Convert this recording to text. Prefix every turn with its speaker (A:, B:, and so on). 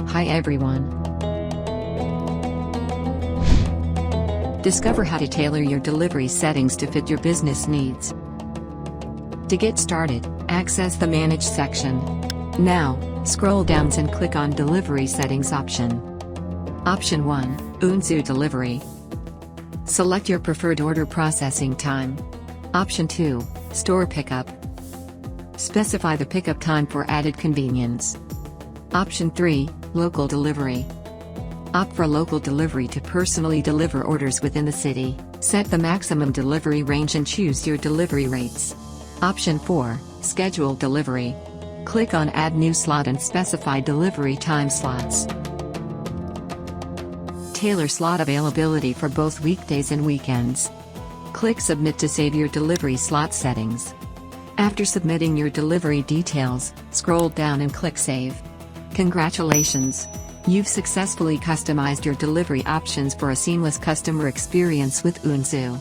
A: Hi everyone. Discover how to tailor your delivery settings to fit your business needs. To get started, access the Manage section. Now, scroll down and click on Delivery Settings option. Option 1, Oonzoo Delivery. Select your preferred order processing time. Option 2, Store Pickup. Specify the pickup time for added convenience. Option 3, Local Delivery. Opt for local delivery to personally deliver orders within the city. Set the maximum delivery range and choose your delivery rates. Option 4, Schedule Delivery. Click on Add New Slot and specify delivery time slots. Tailor slot availability for both weekdays and weekends. Click Submit to save your delivery slot settings. After submitting your delivery details, scroll down and click Save. Congratulations! You've successfully customized your delivery options for a seamless customer experience with Oonzoo.